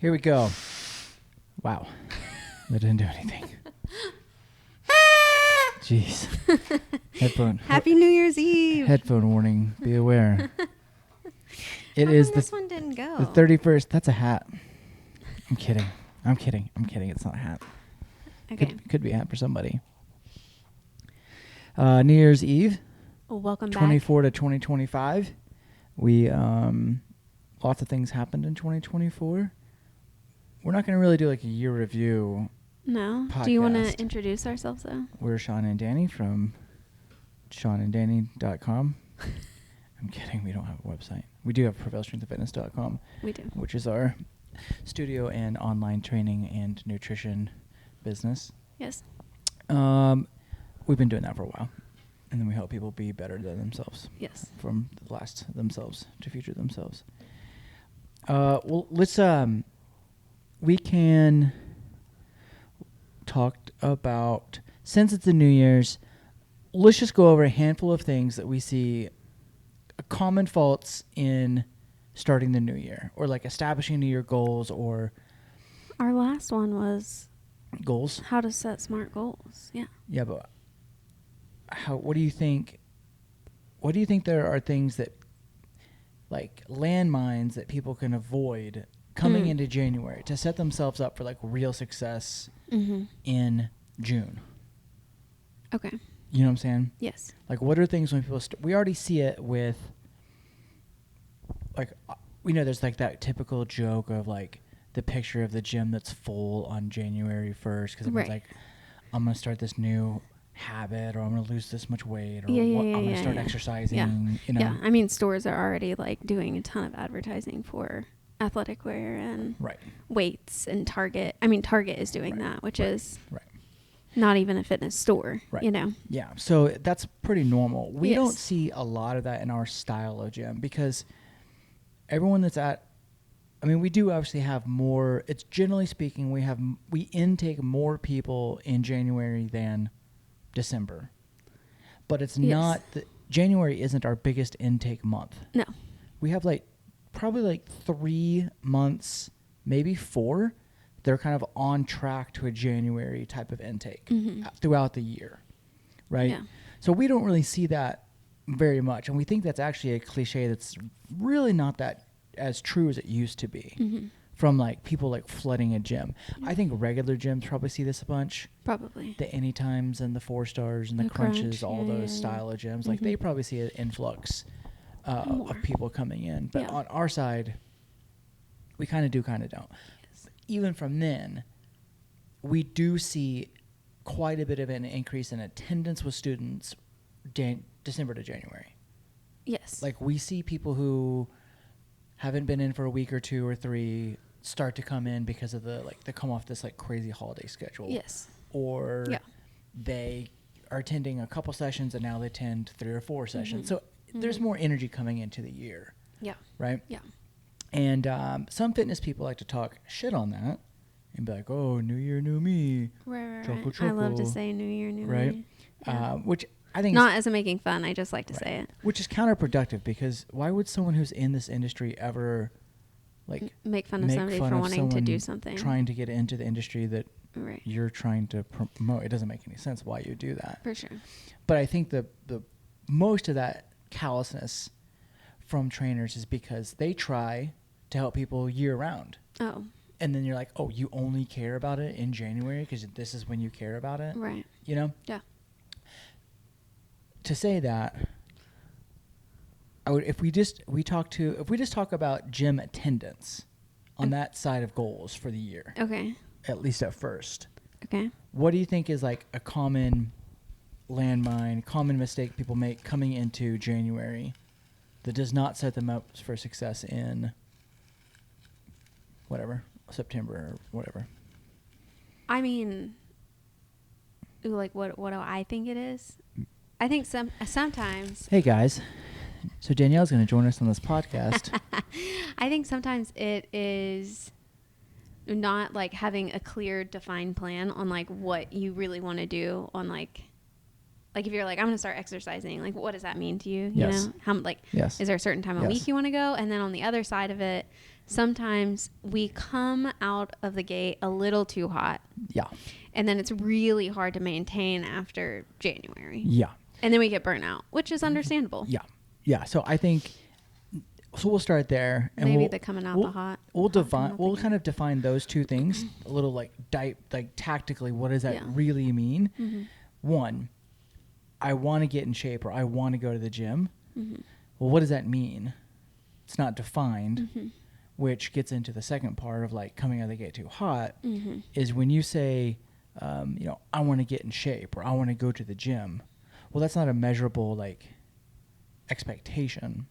Here we go. Wow. That didn't do anything. Jeez. Headphone. Happy New Year's Eve. Headphone warning. Be aware. It How is come the this one didn't go? the 31st. That's a hat. I'm kidding. It's not a hat. Okay. Could be a hat for somebody. New Year's Eve. Well, welcome 24 to 2025. We lots of things happened in 2024. We're not going to really do like a year review. No. Podcast. Do you want to introduce ourselves though? We're Sean and Danny from seananddanny.com. I'm kidding. We don't have a website. We do have prevailstrengthfitness.com. We do. Which is our studio and online training and nutrition business. Yes. We've been doing that for a while. And then we help people be better than themselves. Yes. From the last themselves to future themselves. Well, let's we can talk about, since it's the New Year's, let's just go over a handful of things that we see common faults in starting the new year, or like establishing New Year goals, or Our last one was goals. how to set smart goals. Yeah. Yeah, but what do you think? What do you think there are things that, like landmines that people can avoid coming into January to set themselves up for like real success in June? Okay. You know what I'm saying? Yes. Like, what are things when people we already see it with, like, we know there's like that typical joke of like the picture of the gym that's full on January 1st because everyone's like, I'm going to start this new habit, or I'm going to lose this much weight, or I'm going to start exercising. Yeah. You know? Yeah. I mean, stores are already like doing a ton of advertising for athletic wear and weights and Target. I mean, Target is doing that, which is not even a fitness store, you know? Yeah. So that's pretty normal. We don't see a lot of that in our style of gym because everyone that's we do obviously have more. It's generally speaking, we intake more people in January than December, but it's not January isn't our biggest intake month. No. We have probably like 3 months, maybe 4. They're kind of on track to a January type of intake throughout the year, right? Yeah. So we don't really see that very much, and we think that's actually a cliche that's really not that as true as it used to be from like people like flooding a gym. I think regular gyms probably see this a bunch. Probably. The Anytimes and the 4 Stars and the Crunches, all those style of gyms, like they probably see an influx of people coming in. But on our side, we kind of do, kind of don't. Even from then, we do see quite a bit of an increase in attendance with students December to January. Yes. Like we see people who haven't been in for a week or 2 or 3 start to come in because of they come off this like crazy holiday schedule. Yes. Or they are attending a couple sessions and now they attend 3 or 4 sessions. So there's more energy coming into the year. Yeah. Right? Yeah. And some fitness people like to talk shit on that and be like, "Oh, new year, new me." Right. Choco. I love to say new year, new me. Yeah. Which I think not as a making fun. I just like to say it. Which is counterproductive because why would someone who's in this industry ever make fun of somebody for wanting to do something, trying to get into the industry that you're trying to promote? It doesn't make any sense why you do that. For sure. But I think the most of that callousness from trainers is because they try to help people year round. Oh. And then you're like, oh, you only care about it in January because this is when you care about it? Right. You know? Yeah. To say that, if we just talk about gym attendance on that side of goals for the year. Okay. At least at first. Okay. What do you think is like a common landmine, common mistake people make coming into January that does not set them up for success in whatever, September or whatever? I mean, like what do I think it is? I think sometimes. Hey guys, so Danielle's going to join us on this podcast. I think sometimes it is not like having a clear, defined plan on like what you really want to do on like if you're like, I'm going to start exercising, like what does that mean to you? You know, how is there a certain time a week you want to go? And then on the other side of it, sometimes we come out of the gate a little too hot. Yeah. And then it's really hard to maintain after January. Yeah. And then we get burnout, which is understandable. Yeah. Yeah. So I think, so we'll start there. And maybe the coming out the hot. We'll kind of define those two things a little like tactically. What does that really mean? Mm-hmm. One, I want to get in shape or I want to go to the gym. Mm-hmm. Well, what does that mean? It's not defined, which gets into the second part of like coming out of the gate too hot is when you say, I want to get in shape or I want to go to the gym. Well, that's not a measurable like expectation.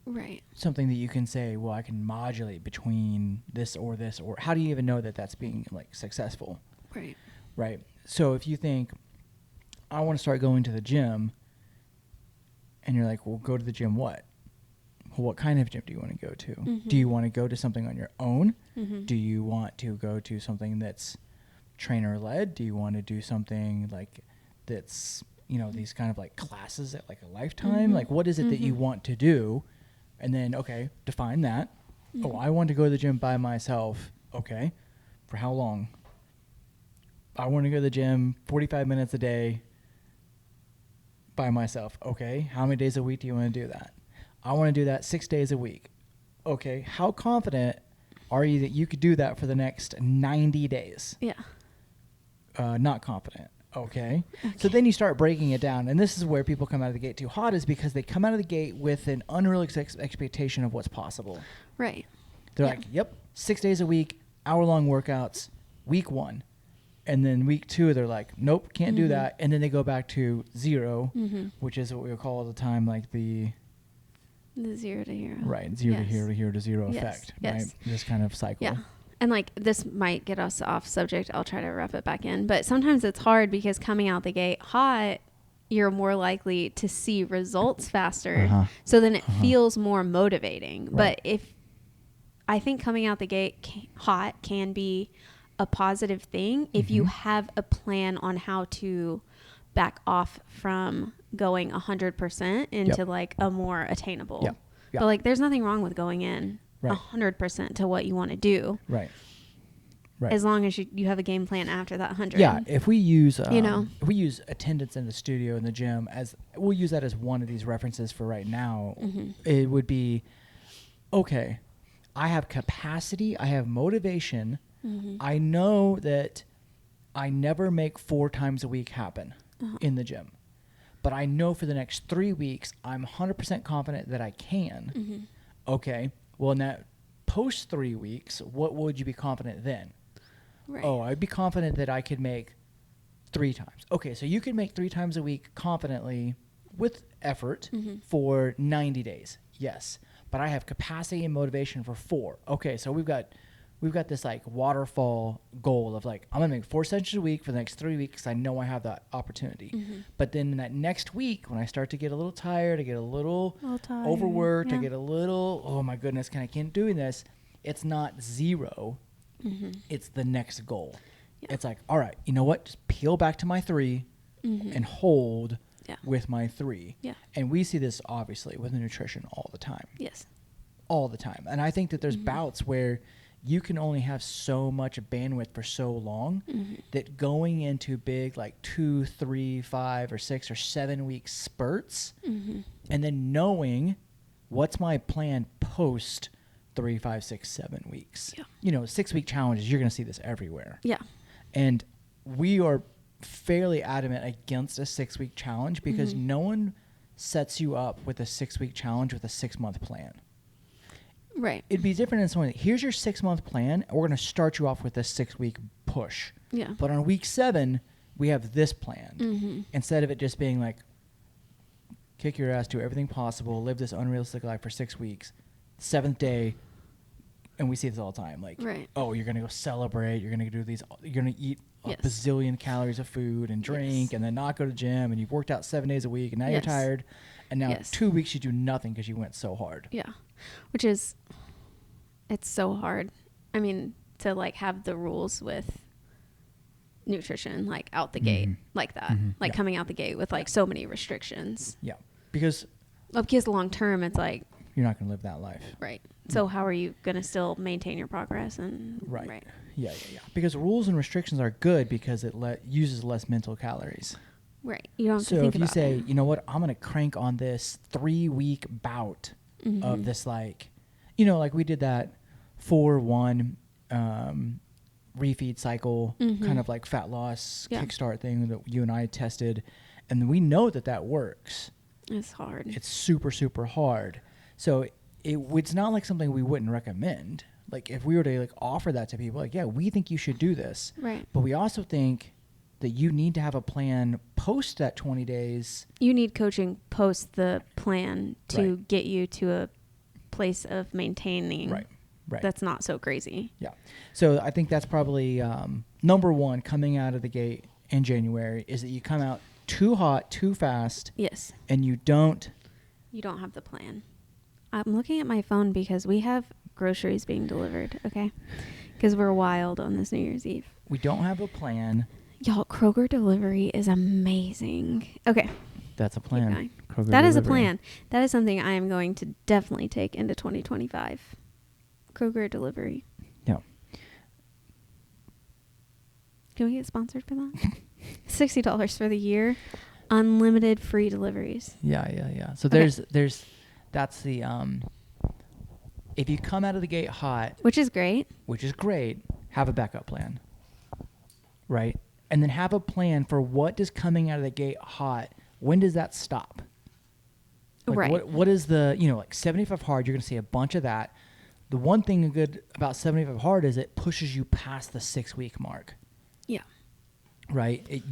Right. Something that you can say, well, I can modulate between this, or how do you even know that that's being like successful? Right. Right. So if you think I want to start going to the gym and you're like, well, go to the gym, what? Well, what kind of gym do you want to go to? Mm-hmm. Do you want to go to something on your own? Mm-hmm. Do you want to go to something that's trainer led? Do you want to do something like that's, these kind of like classes at like a Lifetime? Like what is it that you want to do? And then, okay, define that. Oh, I want to go to the gym by myself. Okay. For how long? I want to go to the gym 45 minutes a day by myself. Okay. How many days a week do you want to do that? I want to do that 6 days a week. Okay. How confident are you that you could do that for the next 90 days? Yeah. Not confident. Okay. So then you start breaking it down. And this is where people come out of the gate too hot, is because they come out of the gate with an unrealistic expectation of what's possible. Right. They're like, yep, 6 days a week, hour-long workouts, week 1. And then week 2, they're like, nope, can't do that. And then they go back to 0, which is what we call all the time like the 0 to hero. Right. 0 to hero to 0 effect. Yes. Right. This kind of cycle. Yeah. And like this might get us off subject. I'll try to wrap it back in. But sometimes it's hard because coming out the gate hot, you're more likely to see results faster. So then it feels more motivating. Right. But I think coming out the gate hot can be a positive thing if you have a plan on how to back off from going 100% into like a more attainable. Yep. But like there's nothing wrong with going in 100% to what you want to do. Right. Right. As long as you have a game plan after that 100. Yeah. If we use, if we use attendance in the studio, in the gym, we'll use that as one of these references for right now. It would be, okay, I have capacity. I have motivation. I know that I never make 4 times a week happen in the gym, but I know for the next 3 weeks, I'm 100% confident that I can. Okay. Well, in that post 3 weeks, what would you be confident then? Right. Oh, I'd be confident that I could make 3 times. Okay, so you could make 3 times a week confidently with effort for 90 days. Yes, but I have capacity and motivation for 4. Okay, so we've got this like waterfall goal of like, I'm gonna make 4 sessions a week for the next 3 weeks. I know I have that opportunity. But then in that next week, when I start to get a little tired, I get a little overworked, I get a little, oh my goodness, I can't do this. It's not 0. It's the next goal. Yeah. It's like, all right, you know what? Just peel back to my 3 and hold with my 3. Yeah. And we see this obviously with nutrition all the time. Yes. All the time. And I think that there's bouts where you can only have so much bandwidth for so long that going into big like 2, 3, 5 or 6 or 7 week spurts and then knowing what's my plan post 3, 5, 6, 7 weeks. Yeah. 6 week challenges, you're going to see this everywhere. Yeah. And we are fairly adamant against a 6 week challenge because no one sets you up with a 6 week challenge with a 6 month plan. Right. It'd be different in someone. Here's your 6 month plan. And we're going to start you off with a 6 week push. Yeah. But on week 7, we have this plan. Instead of it just being like, kick your ass, do everything possible, live this unrealistic life for 6 weeks. 7th day, and we see this all the time. Like, oh, you're going to go celebrate. You're going to do these. You're going to eat a bazillion calories of food and drink and then not go to the gym. And you've worked out 7 days a week and now you're tired. And now 2 weeks you do nothing because you went so hard. Yeah. Which is, it's so hard. I mean, to like have the rules with nutrition, like out the gate like that, like coming out the gate with like so many restrictions. Yeah. Because long term, it's like, you're not going to live that life. Right. So how are you going to still maintain your progress? Right. Yeah. Because rules and restrictions are good because it uses less mental calories. Right. You don't have to think about it. So if you say, you know what, I'm going to crank on this 3-week bout of this, like, you know, like we did that 4-1 refeed cycle, kind of like fat loss kickstart thing that you and I tested. And we know that works. It's hard. It's super, super hard. So it's not like something we wouldn't recommend. Like if we were to like offer that to people, like, yeah, we think you should do this. Right. But we also think that you need to have a plan post that 20 days. You need coaching post the plan to get you to a place of maintaining. Right. That's not so crazy. Yeah. So I think that's probably number one coming out of the gate in January is that you come out too hot, too fast. Yes. And you don't have the plan. I'm looking at my phone because we have groceries being delivered, okay? Because we're wild on this New Year's Eve. We don't have a plan. Y'all, Kroger delivery is amazing. Okay. That's a plan. That is a plan. That is something I am going to definitely take into 2025. Kroger delivery. Yeah. Can we get sponsored for that? $60 for the year. Unlimited free deliveries. Yeah. So there's that's the if you come out of the gate hot, which is great, have a backup plan. Right? And then have a plan for what does coming out of the gate hot, when does that stop? Like right. What is the, you know, like 75 hard, you're going to see a bunch of that. The one thing good about 75 hard is it pushes you past the 6-week mark. Yeah. Right?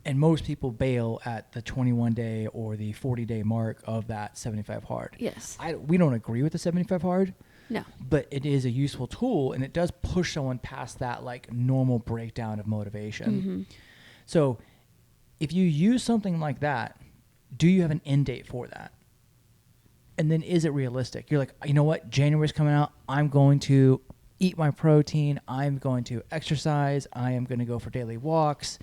And most people bail at the 21-day or the 40-day mark of that 75 hard. Yes. We don't agree with the 75 hard. No. But it is a useful tool, and it does push someone past that like normal breakdown of motivation. So if you use something like that, do you have an end date for that? And then is it realistic? You're like, you know what? January's coming out. I'm going to eat my protein. I'm going to exercise. I am going to go for daily walks.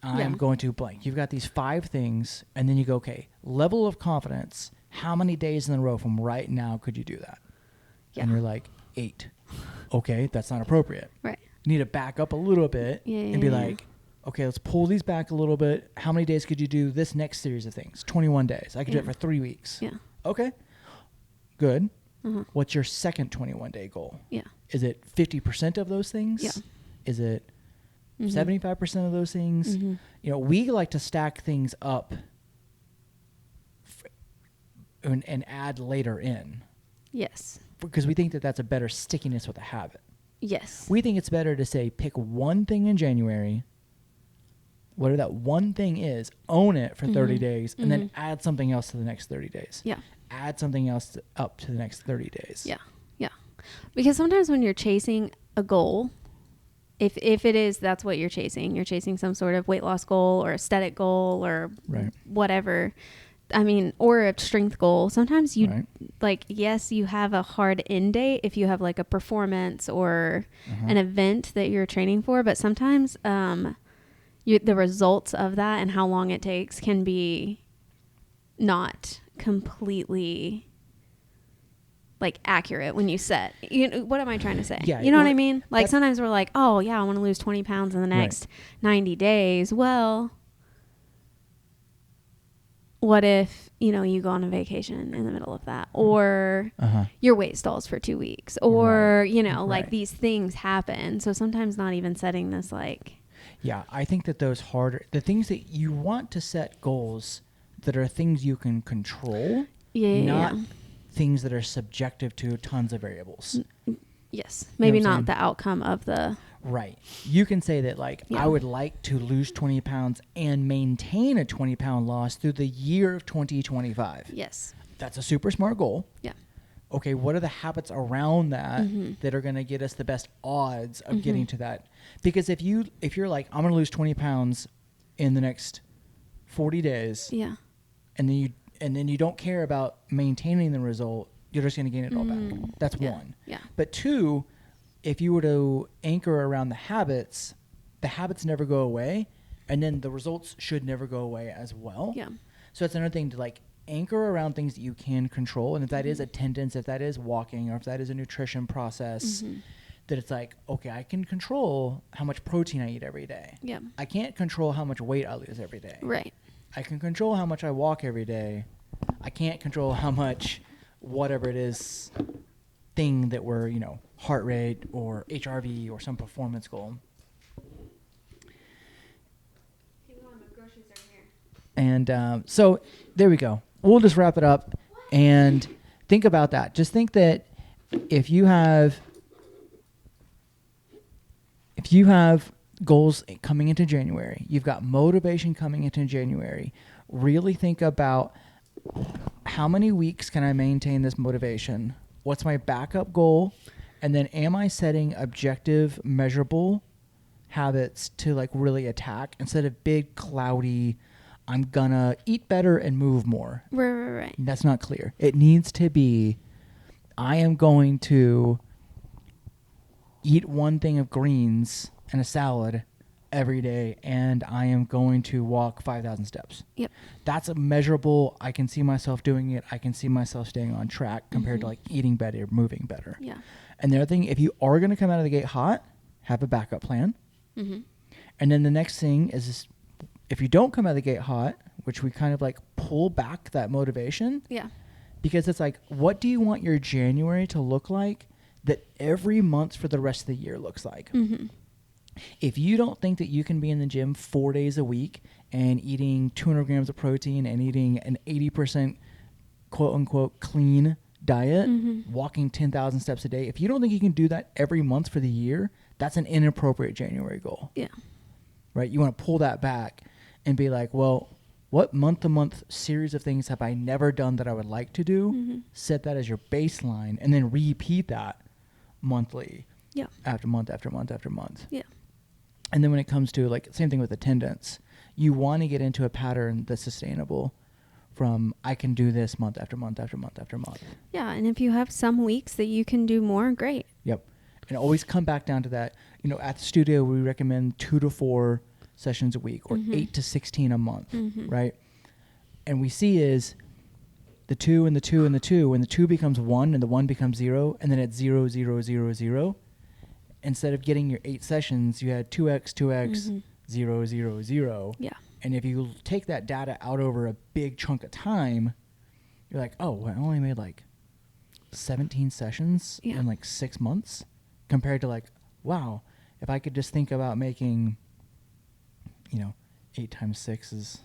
I'm going to blank. You've got these 5 things, and then you go, okay, level of confidence. How many days in a row from right now could you do that? Yeah. And you're like, 8. Okay, that's not appropriate. Right. You need to back up a little bit and be like, okay, let's pull these back a little bit. How many days could you do this next series of things? 21 days. I could do it for 3 weeks. Yeah. Okay. Good. What's your second 21-day goal? Yeah. Is it 50% of those things? Yeah. Is it 75% of those things? You know, we like to stack things up and add later in. Yes. Because we think that that's a better stickiness with a habit. Yes. We think it's better to say pick one thing in January, whatever that one thing is, own it for 30 days, and then add something else to the next 30 days. Yeah. Add something else up to the next 30 days. Yeah. Yeah. Because sometimes when you're chasing a goal, if it is, that's what you're chasing some sort of weight loss goal or aesthetic goal or whatever. I mean, or a strength goal. Sometimes you like, yes, you have a hard end date if you have like a performance or an event that you're training for, but sometimes the results of that and how long it takes can be not completely like accurate when you set, you know, what am I trying to say? Yeah, you know what I mean? Like sometimes we're like, oh yeah, I want to lose 20 pounds in the next 90 days. Well, what if, you know, you go on a vacation in the middle of that, or your weight stalls for 2 weeks, or, you know, like these things happen. So sometimes not even setting this like. Yeah, I think that the things that you want to set goals that are things you can control, not things that are subjective to tons of variables. Yes. Maybe not the outcome of the. Right. You can say that like, I would like to lose 20 pounds and maintain a 20-pound loss through the year of 2025. Yes. That's a super smart goal. Yeah. Okay, what are the habits around that that are going to get us the best odds of getting to that? Because if you're like, I'm going to lose 20 pounds in the next 40 days. Yeah. And then you don't care about maintaining the result, you're just going to gain it all back. That's one. Yeah. But 2, if you were to anchor around the habits never go away, and then the results should never go away as well. Yeah. So that's another thing to like anchor around things that you can control. And if that is attendance, if that is walking, or if that is a nutrition process, that it's like, okay, I can control how much protein I eat every day. Yeah. I can't control how much weight I lose every day. Right. I can control how much I walk every day. I can't control how much whatever it is thing that we're, you know, heart rate or HRV or some performance goal. And so there we go. We'll just wrap it up and think about that. Just think that if you have goals coming into January, you've got motivation coming into January, really think about how many weeks can I maintain this motivation? What's my backup goal? And then am I setting objective, measurable habits to like really attack instead of big, cloudy, I'm gonna eat better and move more. Right. That's not clear. It needs to be, I am going to eat one thing of greens and a salad every day, and I am going to walk 5,000 steps. Yep. That's a measurable. I can see myself doing it. I can see myself staying on track compared to like eating better, moving better. Yeah. And the other thing, if you are going to come out of the gate hot, have a backup plan. And then the next thing is, if you don't come out of the gate hot, which we kind of like pull back that motivation. Yeah. Because it's like, what do you want your January to look like that every month for the rest of the year looks like? If you don't think that you can be in the gym 4 days a week and eating 200 grams of protein and eating an 80% quote unquote clean diet, walking 10,000 steps a day, if you don't think you can do that every month for the year, that's an inappropriate January goal. Yeah. Right? You want to pull that back and be like, well, what month-to-month series of things have I never done that I would like to do? Set that as your baseline and then repeat that monthly. Yeah. After month after month after month. Yeah. And then when it comes to like same thing with attendance, you want to get into a pattern that's sustainable from I can do this month after month after month after month. Yeah, and if you have some weeks that you can do more, great. Yep. And always come back down to that. You know, at the studio we recommend 2 to 4 sessions a week or 8 to 16 a month, right? And we see is the 2 and the 2 and the 2, when the 2 becomes 1 and the 1 becomes 0, and then it's 0, 0, 0, 0. Instead of getting your 8 sessions, you had 2x, 2x, 0, 0, 0. Yeah. And if you take that data out over a big chunk of time, you're like, oh, I only made like 17 sessions in like 6 months, compared to like, wow, if I could just think about making, 8 times 6 is,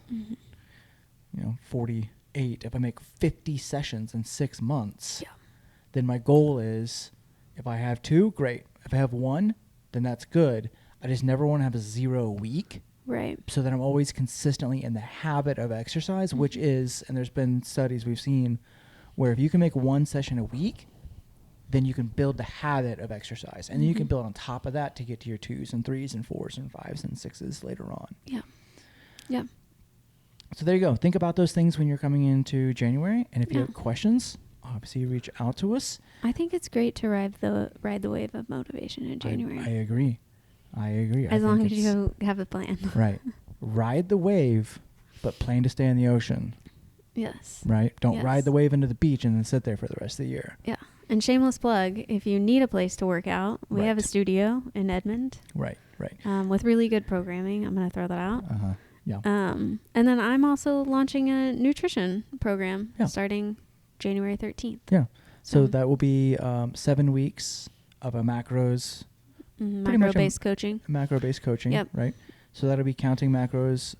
48. If I make 50 sessions in 6 months, then my goal is, if I have 2, great. If I have 1, then that's good. I just never want to have a 0 week. Right. So that I'm always consistently in the habit of exercise, which is, and there's been studies we've seen where if you can make 1 session a week, then you can build the habit of exercise. And then you can build on top of that to get to your 2s and 3s and 4s and 5s and 6s later on. Yeah. Yeah. So there you go. Think about those things when you're coming into January. And if you have questions, obviously reach out to us. I think it's great to ride the wave of motivation in January. I agree. As long as you have a plan. Right. Ride the wave, but plan to stay in the ocean. Yes. Right? Don't ride the wave into the beach and then sit there for the rest of the year. Yeah. And shameless plug, if you need a place to work out, we have a studio in Edmond. Right. With really good programming. I'm going to throw that out. Yeah. And then I'm also launching a nutrition program starting January 13th. Yeah. So that will be 7 weeks of a macros. Macro-based coaching. Macro-based coaching, yep. Right? So that'll be counting macros.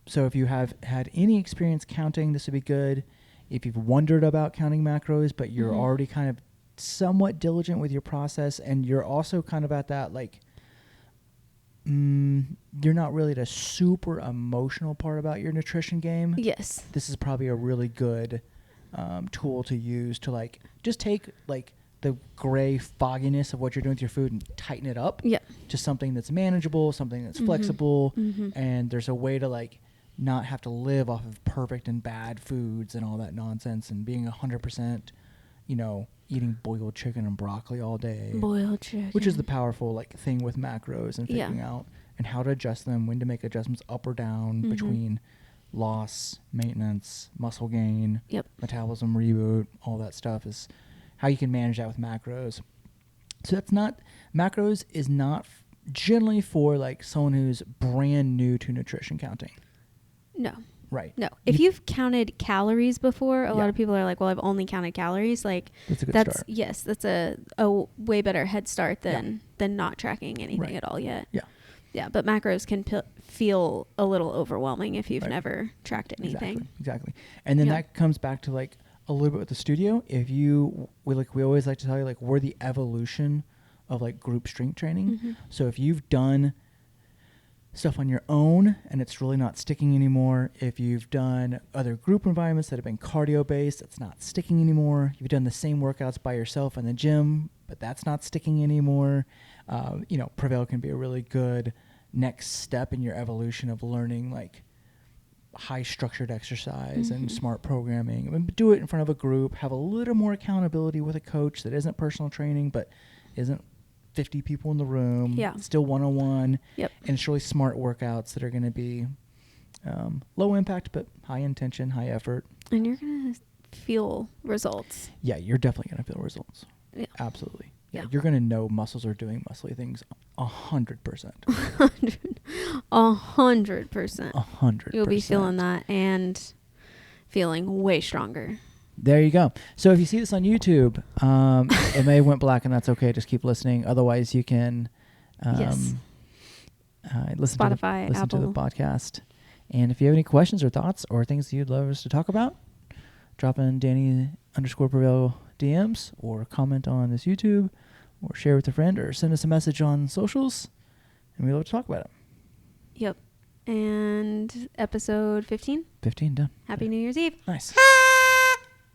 So if you have had any experience counting, this would be good. If you've wondered about counting macros, but you're already kind of somewhat diligent with your process, and you're also kind of at that, like, you're not really at a super emotional part about your nutrition game. Yes. This is probably a really good tool to use to, like, just take, like, the gray fogginess of what you're doing with your food and tighten it up to something that's manageable, something that's flexible, and there's a way to, like, not have to live off of perfect and bad foods and all that nonsense, and being 100%, eating boiled chicken and broccoli all day. Boiled chicken. Which is the powerful, like, thing with macros and figuring out and how to adjust them, when to make adjustments up or down between loss, maintenance, muscle gain, yep, metabolism reboot, all that stuff is how you can manage that with macros. So that's not, macros is not generally for like someone who's brand new to nutrition counting. No. Right. No. If you've counted calories before, a lot of people are like, well, I've only counted calories. Like that's a good start. Yes, that's a way better head start than not tracking anything at all yet. Yeah. Yeah, but macros can feel a little overwhelming if you've never tracked anything. Exactly. And then that comes back to like a little bit with the studio. If we always like to tell you, like, we're the evolution of like group strength training. Mm-hmm. So if you've done stuff on your own and it's really not sticking anymore, if you've done other group environments that have been cardio based, it's not sticking anymore. You've done the same workouts by yourself in the gym, but that's not sticking anymore. Prevail can be a really good next step in your evolution of learning like high structured exercise and smart programming. I mean, do it in front of a group, have a little more accountability with a coach that isn't personal training, but isn't 50 people in the room, still one-on-one. Yep. And it's really smart workouts that are going to be low impact, but high intention, high effort. And you're going to feel results. Yeah, you're definitely going to feel results. Yeah. Absolutely. Yeah. You're going to know muscles are doing muscly things 100%. 100%. 100%. You'll be feeling that and feeling way stronger. There you go. So if you see this on YouTube, it may have went black, and that's okay. Just keep listening. Otherwise, you can listen Spotify, listen to the podcast. And if you have any questions or thoughts or things you'd love us to talk about, drop in Danny_Prevail DMs or comment on this YouTube or share with a friend or send us a message on socials, and we'd love to talk about it. Yep. And episode 15? 15 done. Happy New Year's Eve. Nice.